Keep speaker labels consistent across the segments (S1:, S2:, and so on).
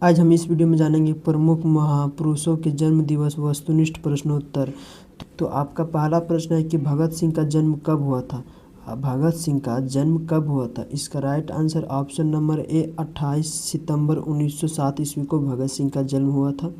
S1: आज हम इस वीडियो में जानेंगे प्रमुख महापुरुषों के जन्म दिवस वस्तुनिष्ठ प्रश्नोत्तर। तो आपका पहला प्रश्न है कि भगत सिंह का जन्म कब हुआ था। भगत सिंह का जन्म कब हुआ था? इसका right answer option number A 28 सितंबर 1907 ईस्वी को भगत सिंह का जन्म हुआ था।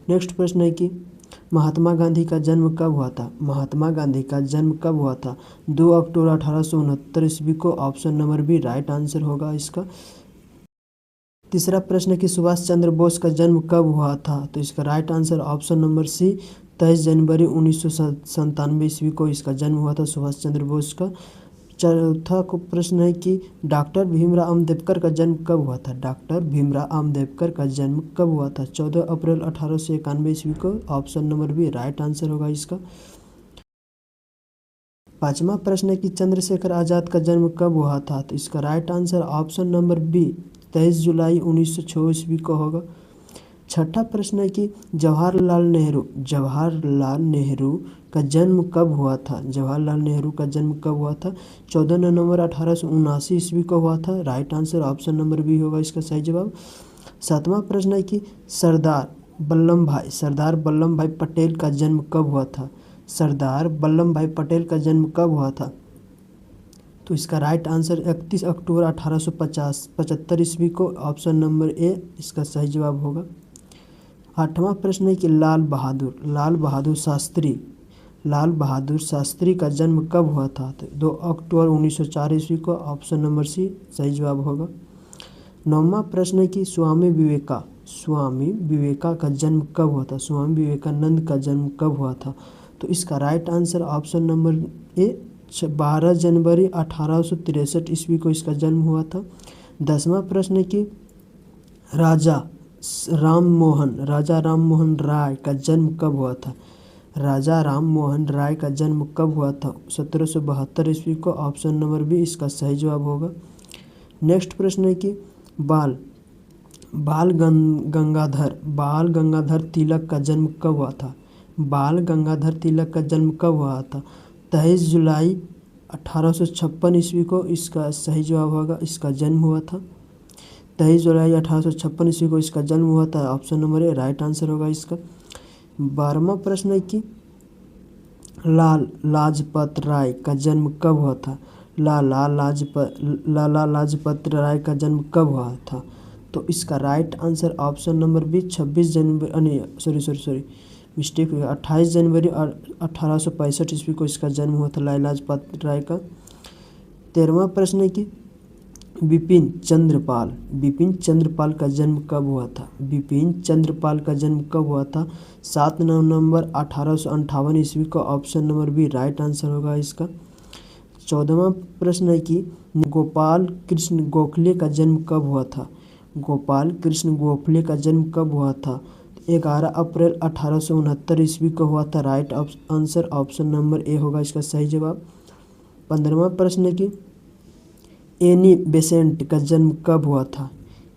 S1: नेक्स्ट प्रश्न है कि महात्मा गांधी का जन्म कब हुआ था। महात्मा गांधी का जन्म कब हुआ था? 2 अक्टूबर 1869 ईस्वी को। Option number B right answer होगा इसका। तीसरा प्रश्न कि सुभाष चंद्र बोस का जन्म कब हुआ था। तो इसका right answer option number C 23 जनवरी 1997 ईस्वी को इसका जन्म हुआ था सुभाष चंद्र बोस का। चौथा को प्रश्न है कि डॉक्टर भीमराव अम्बेडकर का जन्म कब हुआ था। डॉक्टर भीमराव अम्बेडकर का जन्म कब हुआ था? 14 अप्रैल 1891 ईस्वी को। Option number B right answer होगा इसका। पांचवा प्रश्न है कि चंद्रशेखर आजाद का जन्म कब हुआ था। तो इसका right answer option number B 23 जुलाई 1906 ईस्वी को होगा। छठा प्रश्न है कि जवाहरलाल नेहरू का जन्म कब हुआ था। जवाहरलाल नेहरू का जन्म कब हुआ था? 14 नवंबर 1879 ईस्वी को हुआ था। Right answer option number B होगा इसका सही जवाब। सातवां प्रश्न है कि सरदार वल्लभ भाई पटेल का जन्म कब हुआ था। सरदार वल्लभ भाई पटेल का जन्म कब हुआ था? तो इसका राइट आंसर 31 अक्टूबर 1875 ईस्वी को। ऑप्शन नंबर ए इसका सही जवाब होगा। आठवां प्रश्न है कि लाल बहादुर शास्त्री का जन्म कब हुआ था। तो 2 अक्टूबर 1904 ईस्वी को। ऑप्शन नंबर सी सही जवाब होगा। नौवां प्रश्न है कि स्वामी विवेका का जन्म कब हुआ था। स्वामी विवेकानंद का जन्म कब हुआ था? तो इसका right answer option number A 12 जनवरी 1863 ईस्वी को इसका जन्म हुआ था। 10वां प्रश्न है कि राजा राम मोहन राय का जन्म कब हुआ था। राजा राम मोहन राय का जन्म कब हुआ था? 1772 ईस्वी को। ऑप्शन नंबर बी इसका सही जवाब होगा। नेक्स्ट प्रश्न है कि बाल गंगाधर तिलक का जन्म कब हुआ था। बाल गंगाधर तिलक का जन्म कब हुआ था? 23 जुलाई 1856 ईस्वी को इसका सही जवाब होगा। इसका जन्म हुआ था 23 जुलाई 1856 ईस्वी को इसका जन्म हुआ था। Option number A right answer होगा इसका। 12वां प्रश्न है कि लाला लाजपत राय का जन्म कब हुआ था। लाला लाजपत राय का जन्म कब हुआ था? तो इसका right answer option number B 26 जनवरी मिस्टेक हुआ 28 जनवरी 1865 ईस्वी को इसका जन्म हुआ था लाला लाजपत राय का। 13वां प्रश्न है कि बिपिन चंद्रपाल का जन्म कब हुआ था। बिपिन चंद्रपाल का जन्म कब हुआ था? 7 नवंबर 1858 ईस्वी को। Option number B right answer होगा इसका। 14वां प्रश्न है कि गोपाल कृष्ण गोखले का जन्म कब हुआ था। गोपाल कृष्ण गोखले का जन्म कब हुआ था? 11 अप्रैल 1869 ईस्वी को हुआ था। Right answer option number A होगा इसका सही जवाब। 15वां प्रश्न है कि एनी बेसेंट का जन्म कब हुआ था।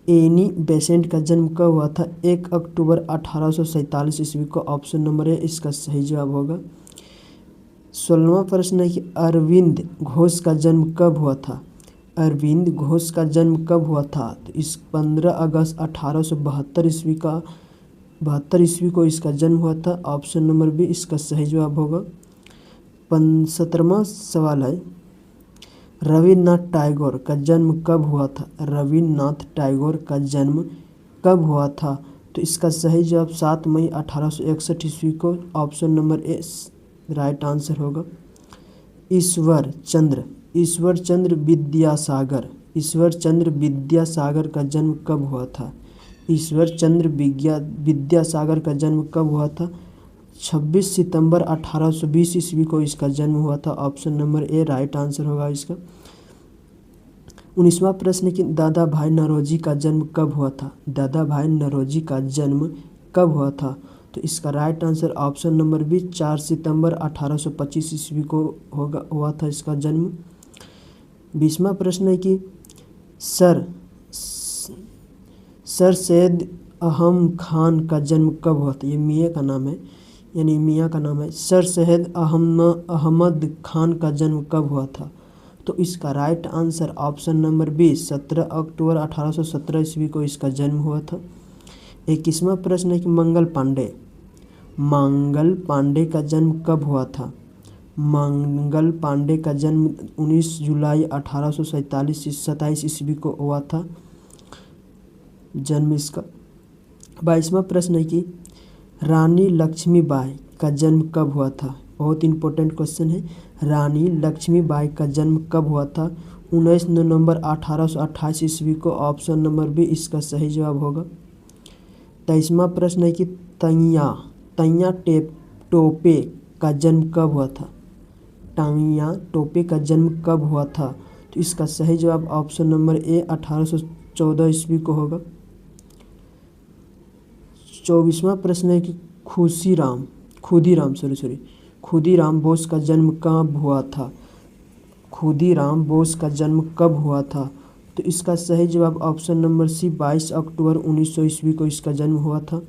S1: एनी बेसेंट का जन्म कब हुआ था? 1 अक्टूबर 1847 ईस्वी को। ऑप्शन नंबर ए इसका सही जवाब होगा। 16वां प्रश्न है कि अरविंद घोष का जन्म कब हुआ था। अरविंद घोष का जन्म कब हुआ था? तो इस 15 अगस्त 1872 ईस्वी को इसका जन्म हुआ था। ऑप्शन नंबर बी इसका सही जवाब होगा। 17वां सवाल है रविन्द्रनाथ टैगोर का जन्म कब हुआ था। रविन्द्रनाथ टैगोर का जन्म कब हुआ था? तो इसका सही जवाब 7 मई 1861 ईस्वी को। Option number A right answer होगा। ईश्वर चंद्र विद्यासागर का जन्म कब हुआ था। ईश्वर चंद्र विद्यासागर का जन्म कब हुआ था? 26 सितंबर 1820 ईस्वी को इसका जन्म हुआ था। Option number A right answer होगा इसका। 19वां प्रश्न कि दादा भाई नौरोजी का जन्म कब हुआ था। दादा भाई नौरोजी का जन्म कब हुआ था? तो इसका right answer option number B 4 सितंबर 1825 ईस्वी को हुआ था इसका जन्म। 20वां प्रश्न है कि सर सैयद अहम खान का जन्म कब हुआ था। ये मियाँ का नाम है। सर सैयद अहमद खान का जन्म कब हुआ था? तो इसका right answer option number B 17 अक्टूबर 1817 ईस्वी को इसका जन्म हुआ था। 21वां प्रश्न है कि मंगल पांडे का जन्म कब हुआ था? मंगल पांडे का जन्म 19 जुलाई 1827 ईस्वी को हुआ था जन्म इसका। 22वां प्रश्न है कि रानी लक्ष्मीबाई का जन्म कब हुआ था? बहुत इंपॉर्टेंट क्वेश्चन है। रानी लक्ष्मीबाई का जन्म कब हुआ था? 19 नवंबर 1828 ईस्वी को। ऑप्शन नंबर बी इसका सही जवाब होगा। 23वां प्रश्न है कि तैया टोपे का जन्म कब हुआ था? तैया टोपे का जन्म कब हुआ था? तो इसका सही जवाब ऑप्शन नंबर ए 1814 ईस्वी को होगा। 24वां प्रश्न है कि खुदीराम बोस का जन्म कब हुआ था? खुदीराम बोस का जन्म कब हुआ था? तो इसका सही जवाब ऑप्शन नंबर सी 22 अक्टूबर 1900 ईस्वी को इसका जन्म हुआ था।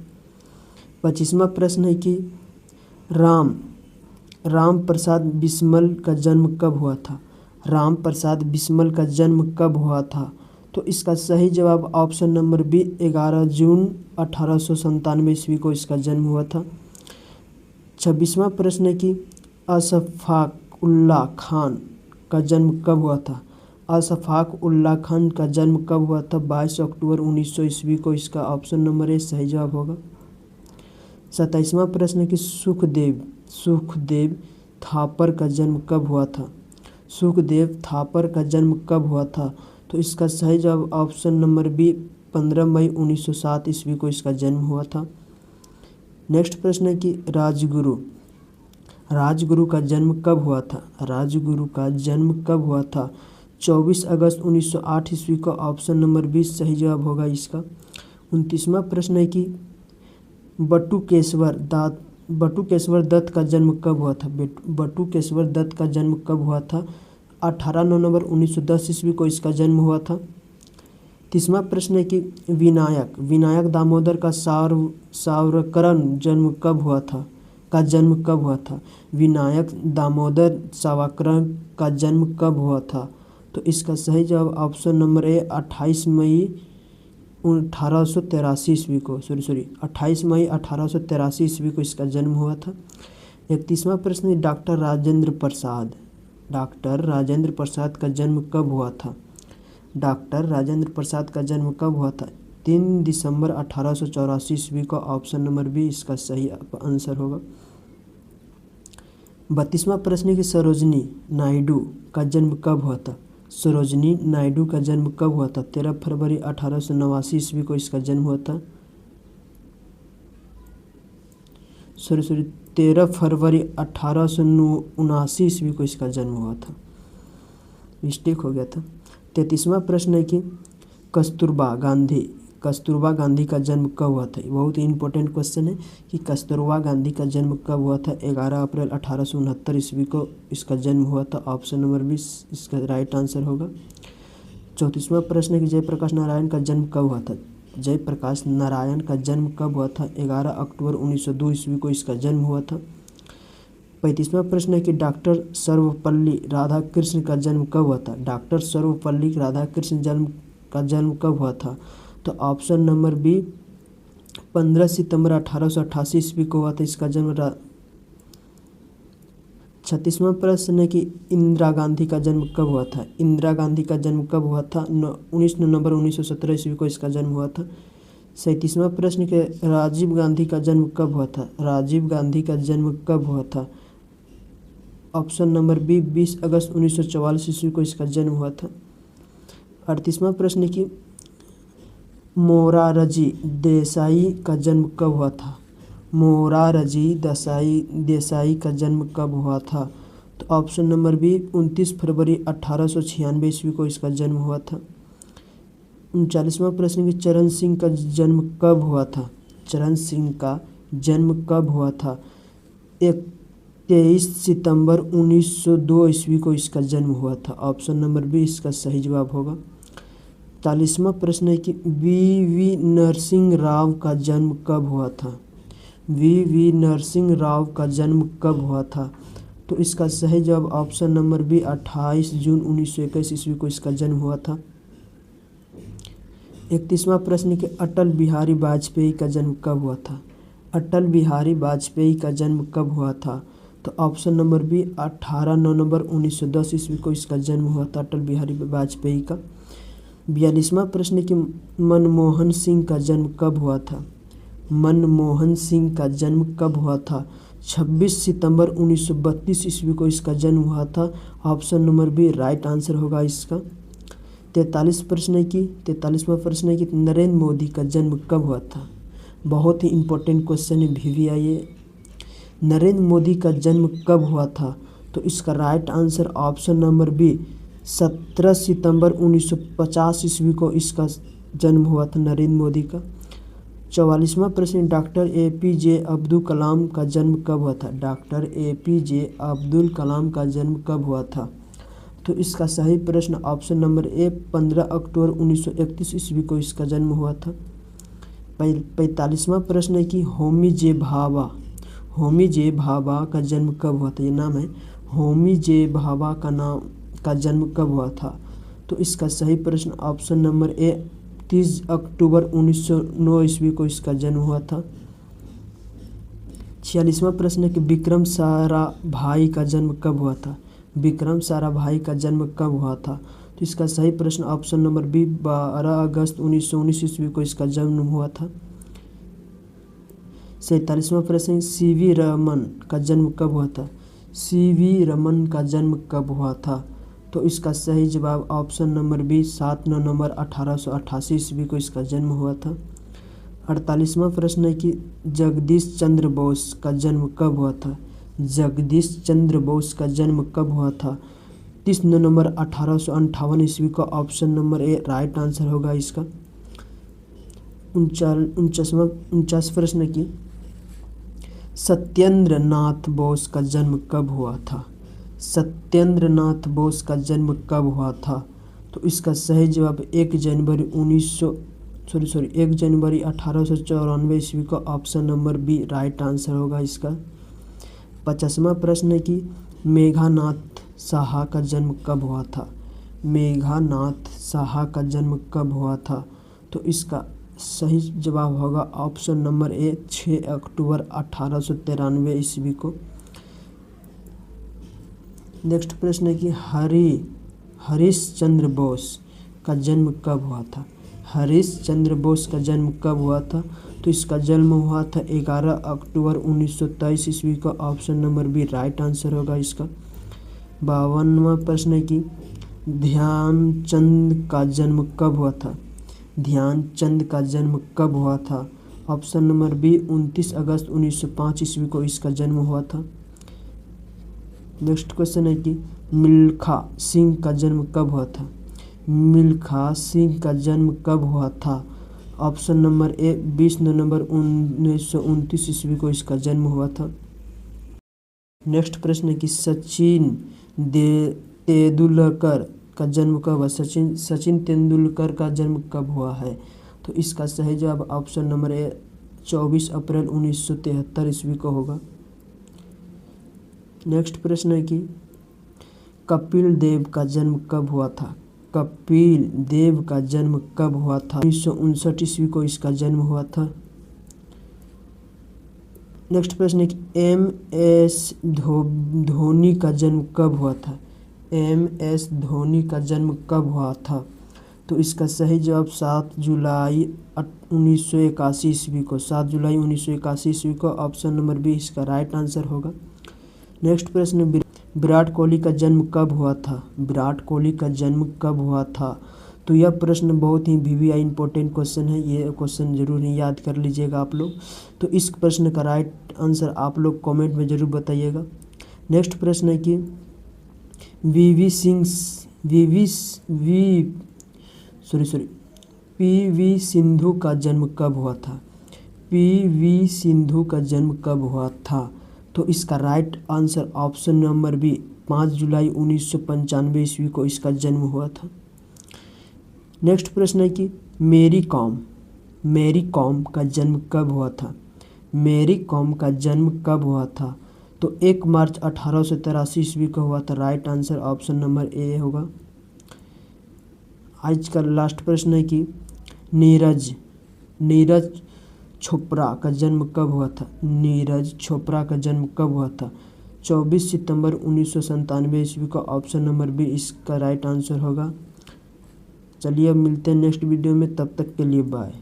S1: 25वां प्रश्न है कि राम प्रसाद बिस्मिल का जन्म कब हुआ था? राम प्रसाद बिस्मिल का जन्म कब हुआ था? तो इसका सही जवाब ऑप्शन नंबर बी 11 जून 1897 ईस्वी को इसका जन्म हुआ था। 26वां प्रश्न है कि अशफाक उल्लाह खान का जन्म कब हुआ था? अशफाक उल्लाह खान का जन्म कब हुआ था? 22 अक्टूबर 1900 ईस्वी को। इसका ऑप्शन नंबर ए सही जवाब होगा। 27वां प्रश्न है कि सुखदेव थापर का जन्म कब हुआ था? सुखदेव थापर का जन्म कब हुआ था? तो इसका सही जवाब ऑप्शन नंबर बी 15 मई 1907 ईस्वी को इसका जन्म हुआ था। नेक्स्ट प्रश्न है कि राजगुरु का जन्म कब हुआ था? राजगुरु का जन्म कब हुआ था? 24 अगस्त 1908 ईस्वी को। ऑप्शन नंबर 20 सही जवाब होगा इसका। 29वां प्रश्न है कि बटुकेश्वर दत्त का जन्म कब हुआ था? बटुकेश्वर दत्त का जन्म कब हुआ था? 18 नवंबर 1910 ईस्वी को इसका जन्म हुआ था। 30वां प्रश्न है कि विनायक दामोदर का सावरकरण जन्म कब हुआ था? विनायक दामोदर सावरकरण का जन्म कब हुआ था? तो इसका सही जवाब ऑप्शन नंबर ए 28 मई 1883 ईस्वी को। 28 मई 1883 ईस्वी को इसका जन्म हुआ था। 31वां प्रश्न डॉक्टर राजेंद्र प्रसाद का जन्म कब हुआ था? डॉक्टर राजेंद्र प्रसाद का जन्म कब हुआ था? 3 दिसंबर 1884 ईस्वी को। ऑप्शन नंबर बी इसका सही आंसर होगा। 32वां प्रश्न कि सरोजिनी नायडू का जन्म कब हुआ था? सरोजिनी नायडू का जन्म कब हुआ था? 13 फरवरी 1889 ईस्वी को इसका जन्म हुआ था। 13 फरवरी 1879 ईस्वी को इसका जन्म हुआ था। मिस्टेक हो गया था। 33वां प्रश्न है कि कस्तूरबा गांधी का जन्म कब हुआ था? बहुत ही इंपॉर्टेंट क्वेश्चन है कि कस्तूरबा गांधी का जन्म कब हुआ था? 11 अप्रैल 1869 ईस्वी को इसका जन्म हुआ था। ऑप्शन नंबर 20 इसका राइट आंसर होगा। 34वां प्रश्न है कि जयप्रकाश नारायण का जन्म कब हुआ था? जयप्रकाश नारायण का जन्म कब हुआ था? 11 अक्टूबर 1902 ईस्वी को इसका जन्म हुआ था। 35वां प्रश्न है कि डॉक्टर सर्वपल्ली राधाकृष्ण का जन्म कब हुआ था? डॉक्टर सर्वपल्ली राधाकृष्ण का जन्म कब हुआ था? तो ऑप्शन नंबर बी 15 सितंबर 1888 ईस्वी को हुआ था इसका जन्म। 36वां प्रश्न है कि इंदिरा गांधी का जन्म कब हुआ था? इंदिरा गांधी का जन्म कब हुआ था? 19 नवंबर 1917 ईस्वी को इसका जन्म हुआ था। 37वां प्रश्न के राजीव गांधी का जन्म कब हुआ था? राजीव गांधी का जन्म कब हुआ था? ऑप्शन नंबर बी 20 अगस्त 1944 ईस्वी को इसका जन्म हुआ था। 38वां प्रश्न कि मोरारजी देसाई का जन्म कब हुआ था? मोरारजी देसाई का जन्म कब हुआ था? तो ऑप्शन नंबर बी 29 फरवरी 1896 ईस्वी को इसका जन्म हुआ था। 39वां प्रश्न कि चरण सिंह का जन्म कब हुआ था? चरण सिंह का जन्म कब हुआ था? 23 सितंबर 1902 ईस्वी को इसका जन्म हुआ था। ऑप्शन नंबर बी इसका सही जवाब होगा। 40वां प्रश्न है कि वी नरसिंह राव का जन्म कब हुआ था? वी नरसिंह राव का जन्म कब हुआ था? तो इसका सही जवाब ऑप्शन नंबर बी 28 जून 1921 ईस्वी को इसका जन्म हुआ था। 31वां प्रश्न कि अटल बिहारी वाजपेयी का जन्म कब हुआ था। अटल बिहारी वाजपेयी का जन्म कब हुआ था। तो ऑप्शन नंबर बी 18 नवंबर 1910 ईस्वी को इसका जन्म हुआ था अटल बिहारी वाजपेयी का। 42वां प्रश्न कि मनमोहन सिंह का जन्म कब हुआ था। मनमोहन सिंह का जन्म कब हुआ था। 26 सितंबर 1932 ईस्वी को इसका जन्म हुआ था। Option number B right answer होगा इसका। 43वां प्रश्न है कि नरेंद्र मोदी का जन्म कब हुआ था। बहुत ही इम्पोर्टेंट क्वेश्चन है भीविया ये। नरेंद्र मोदी का जन्म कब हुआ था। तो इसका right answer option number B 17 सितंबर 1950 ईस्वी को इसका जन्म हुआ था नरेंद्र मोदी का। 44वां प्रश्न डॉक्टर APJ अब्दुल कलाम का जन्म कब हुआ था। डॉक्टर APJ अब्दुल कलाम का जन्म कब हुआ था। तो इसका सही प्रश्न ऑप्शन नंबर ए 15 अक्टूबर 1931 ईस्वी को इसका जन्म हुआ था। 45वां प्रश्न है कि होमी जे भाभा का जन्म कब हुआ था। ये नाम है होमी जे भाभा का जन्म कब हुआ था। तो इसका सही प्रश्न ऑप्शन नंबर ए 30 अक्टूबर 1909 ईस्वी को इसका जन्म हुआ था। 46वां प्रश्न है कि विक्रम साराभाई का जन्म कब हुआ था। विक्रम साराभाई का जन्म कब हुआ था। तो इसका सही प्रश्न ऑप्शन नंबर बी 12 अगस्त 1919 ईस्वी को इसका जन्म हुआ था। 47वां प्रश्न CV रमन का जन्म कब हुआ था। CV रमन का जन्म कब हुआ था। तो इसका सही जवाब ऑप्शन नंबर बी 7 नवंबर 1888 ईस्वी को इसका जन्म हुआ था। 48वां प्रश्न है कि जगदीश चंद्र बोस का जन्म कब हुआ था। जगदीश चंद्र बोस का जन्म कब हुआ था। 30 नवंबर 1858 ईस्वी का option number A right answer होगा इसका। 49वां प्रश्न की सत्येंद्र नाथ बोस का जन्म कब हुआ था। सत्येंद्र नाथ बोस का जन्म कब हुआ था। तो इसका सही जवाब 1 जनवरी 1894 ईस्वी का option number B right answer होगा इसका। 50वां प्रश्न है कि मेघनाद साहा का जन्म कब हुआ था। मेघनाद साहा का जन्म कब हुआ था। तो इसका सही जवाब होगा ऑप्शन नंबर ए 6 अक्टूबर 1893 ईस्वी को। नेक्स्ट प्रश्न है कि हरीश चंद्र बोस का जन्म कब हुआ था। हरीश चंद्र बोस का जन्म कब हुआ था। तो इसका जन्म हुआ था 11 अक्टूबर 1923 ईस्वी का। Option number B right answer होगा इसका। 52वां प्रश्न है कि ध्यानचंद का जन्म कब हुआ था। ध्यानचंद का जन्म कब हुआ था। ऑप्शन नंबर बी 29 अगस्त 1905 ईस्वी को इसका जन्म हुआ था। नेक्स्ट क्वेश्चन है कि मिल्खा सिंह का जन्म कब हुआ था। मिल्खा सिंह का जन्म कब हुआ था। ऑप्शन नंबर ए 20 नवंबर 1929 ईस्वी को इसका जन्म हुआ था। नेक्स्ट प्रश्न है कि सचिन तेंदुलकर का जन्म कब हुआ। सचिन तेंदुलकर का जन्म कब हुआ है। तो इसका सही जवाब ऑप्शन नंबर ए 24 अप्रैल 1973 ईस्वी को होगा। नेक्स्ट प्रश्न है कि कपिल देव का जन्म कब हुआ था। कपिल देव का जन्म कब हुआ था। 1959 ईस्वी को इसका जन्म हुआ था। नेक्स्ट प्रश्न है कि MS धोनी का जन्म कब हुआ था। MS धोनी का जन्म कब हुआ था। तो इसका सही जवाब 7 जुलाई 1981 ईस्वी को। 7 जुलाई 1981 ईस्वी को ऑप्शन नंबर बी इसका राइट आंसर होगा। नेक्स्ट प्रश्न विराट कोहली का जन्म कब हुआ था। विराट कोहली का जन्म कब हुआ था। तो यह प्रश्न बहुत ही VVI इंपॉर्टेंट क्वेश्चन है। ये क्वेश्चन जरूर ही याद कर लीजिएगा आप लोग। तो इस प्रश्न का राइट आंसर आप लोग कमेंट में ज़रूर बताइएगा। नेक्स्ट प्रश्न है कि PV सिंधु का जन्म कब हुआ था। PV सिंधु का जन्म कब हुआ था। तो इसका right answer option number B 5 जुलाई 1995 ईस्वी को इसका जन्म हुआ था। नेक्स्ट प्रश्न है कि मैरी कॉम का जन्म कब हुआ था। मैरी कॉम का जन्म कब हुआ था। तो 1 मार्च 1883 ईस्वी को हुआ था। Right answer option number A होगा। आज का लास्ट प्रश्न है कि नीरज नीरज चोपड़ा का जन्म कब हुआ था? नीरज चोपड़ा का जन्म कब हुआ था? 24 सितंबर 1997 ईस्वी का ऑप्शन नंबर बी इसका राइट आंसर होगा। चलिए अब मिलते हैं नेक्स्ट वीडियो में, तब तक के लिए बाय।